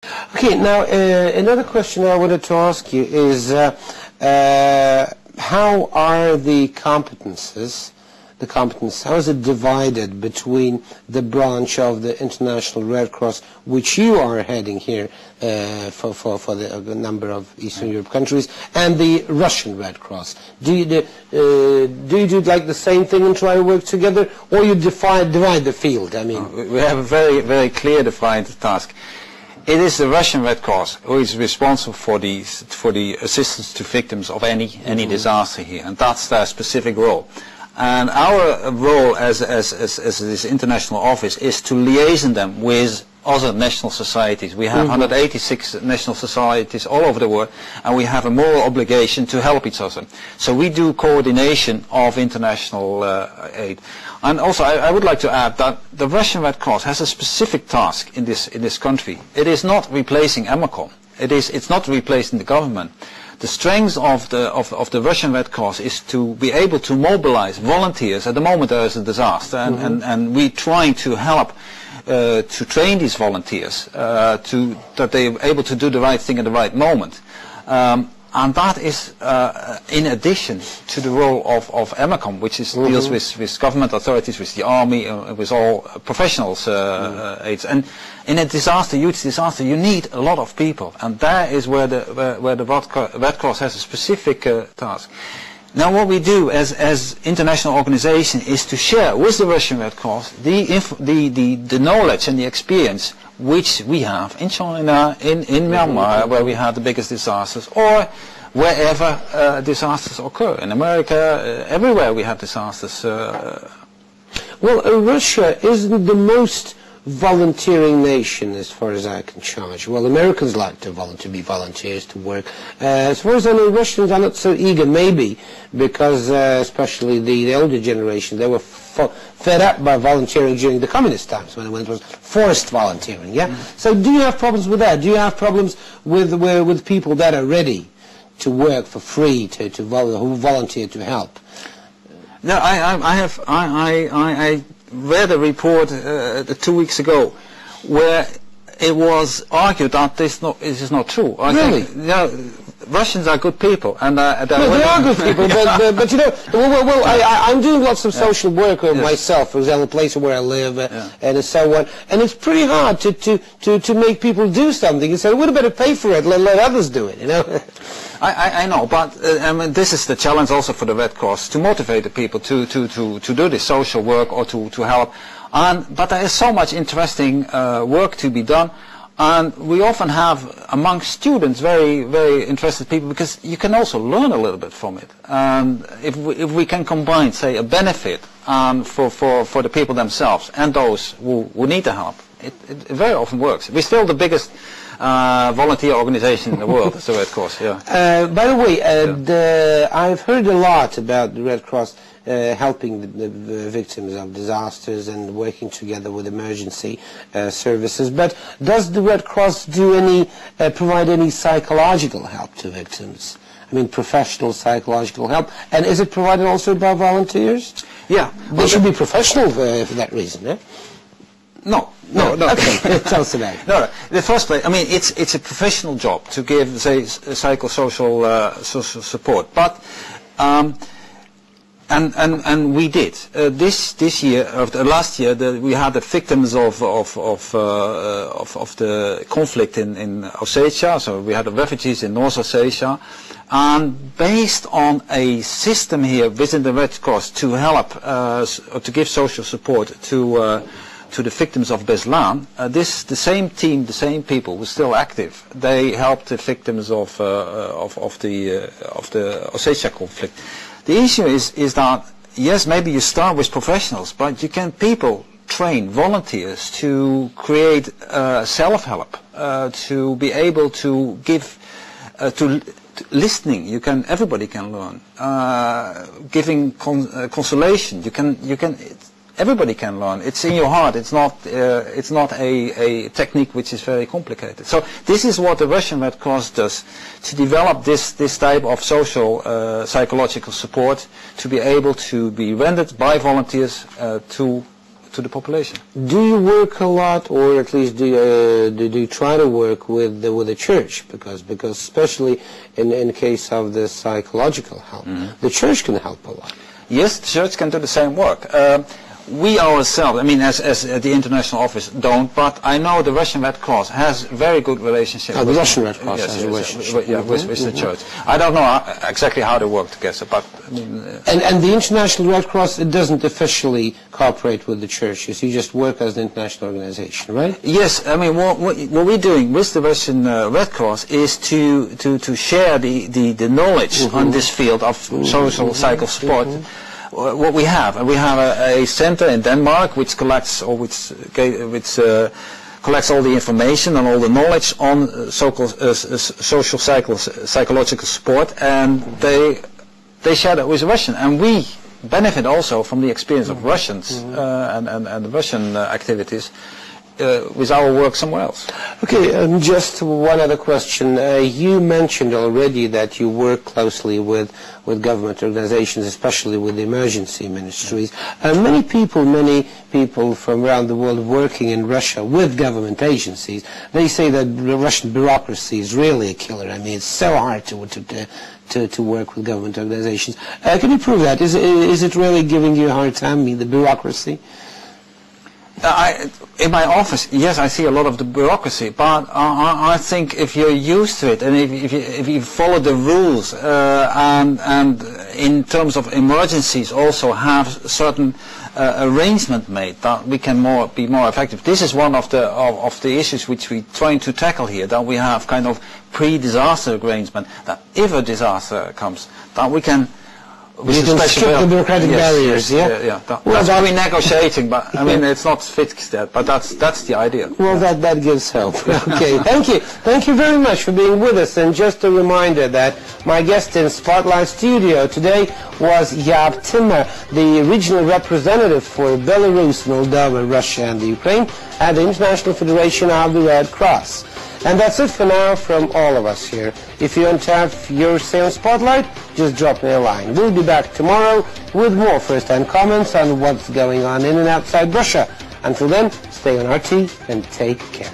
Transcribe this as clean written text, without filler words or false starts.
Okay, now another question I wanted to ask you is how are the competences, how is it divided between the branch of the International Red Cross, which you are heading here for the number of Eastern Europe countries, and the Russian Red Cross? Do you do like the same thing and try to work together, or you divide the field? I mean, we have a very clear defined task. It is the Russian Red Cross who is responsible for the assistance to victims of any disaster here, and that's their specific role. And our role as this international office is to liaison them with other national societies. We have 186 national societies all over the world, and we have a moral obligation to help each other. So we do coordination of international aid. And also I would like to add that the Russian Red Cross has a specific task in this country. It is not replacing EMACOM. It's not replacing the government. The strength of the Russian Red Cross is to be able to mobilize volunteers at the moment there is a disaster, and we're trying to help to train these volunteers that they're able to do the right thing at the right moment. And that is in addition to the role of EMACOM, which deals with government authorities, with the army, with all professionals aids. And in a huge disaster, you need a lot of people, and there is where the Red Cross has a specific task. Now, what we do as international organization is to share with the Russian Red Cross the knowledge and the experience which we have in China, in Myanmar, where we had the biggest disasters, or wherever disasters occur. In America, everywhere we have disasters. Well, Russia isn't the most volunteering nation as far as I can charge. Well, Americans like to be volunteers to work. As far as I know, Russians are not so eager, maybe because especially the older generation, they were fed up by volunteering during the communist times when it was forced volunteering. Yeah. So do you have problems with that? Do you have problems with people that are ready to work for free, who volunteer to help? No, I read a report 2 weeks ago where it was argued that this is not true. Really? Russians are good people, and they are good people. but you know, I'm doing lots of social work myself. For example, the place where I live, and so on. And it's pretty hard to make people do something. You say, we'd better pay for it. Let others do it. You know. I know, but I mean, this is the challenge also for the Red Cross, to motivate the people to do this social work or to help. But there is so much interesting work to be done, and we often have among students very interested people, because you can also learn a little bit from it. And if we can combine, say, a benefit for the people themselves and those who need the help, it very often works. We're still the biggest volunteer organization in the world, the Red Cross. Yeah. By the way, I've heard a lot about the Red Cross helping the victims of disasters and working together with emergency services. But does the Red Cross provide any psychological help to victims? I mean, professional psychological help, and is it provided also by volunteers? Yeah, they should be professional for that reason. Eh? No. Okay, tell us about it. No, in the first place, I mean, it's a professional job to give, say, psychosocial social support. But and we did this year, last year, we had the victims of the conflict in Ossetia. So we had the refugees in North Ossetia, and based on a system here within the Red Cross to help to give social support to the victims of Beslan, the same team, the same people were still active. They helped the victims of the Ossetia conflict. The issue is that, yes, maybe you start with professionals, but you can train volunteers to create self-help, to be able to give listening. Everybody can learn. Giving consolation. Everybody can learn. It's in your heart. It's not a technique which is very complicated. So this is what the Russian Red Cross does, to develop this type of social psychological support, to be able to be rendered by volunteers to to the population. Do you work a lot, or at least do you try to work with the church? Because especially in case of the psychological help, the church can help a lot. Yes, the church can do the same work. We ourselves, I mean, as the international office, don't, but I know the Russian Red Cross has very good relationship. The Russian Red Cross has a relationship. With the church. I don't know exactly how they work together, but I mean. And the International Red Cross, it doesn't officially cooperate with the churches. You just work as an international organization, right? Yes, I mean what we're doing with the Russian Red Cross is to share the knowledge on this field of social cycle support. What we have a center in Denmark which collects all the information and all the knowledge on social psychological support, and they share that with Russian, and we benefit also from the experience of Russians and the Russian activities with our work somewhere else. Okay, just one other question. You mentioned already that you work closely with government organizations, especially with the emergency ministries. Many people from around the world working in Russia with government agencies, they say that the Russian bureaucracy is really a killer. I mean, it's so hard to work with government organizations. Can you prove that? Is it really giving you a hard time, the bureaucracy? In my office, yes, I see a lot of the bureaucracy, but I think if you're used to it and if you follow the rules and in terms of emergencies also have certain arrangement made, that we can be more effective. This is one of the issues which we're trying to tackle here, that we have kind of pre-disaster arrangement, that if a disaster comes, that we can skip the bureaucratic barriers, yeah. That's why we're negotiating, but I mean it's not fixed yet, but that's the idea. Well, that gives help. Okay, thank you very much for being with us. And just a reminder that my guest in Spotlight Studio today was Yaap Timmer, the regional representative for Belarus, Moldova, Russia, and the Ukraine at the International Federation of the Red Cross. And that's it for now from all of us here. If you want to have your say on Spotlight, just drop me a line. We'll be back tomorrow with more first-hand comments on what's going on in and outside Russia. Until then, stay on RT and take care.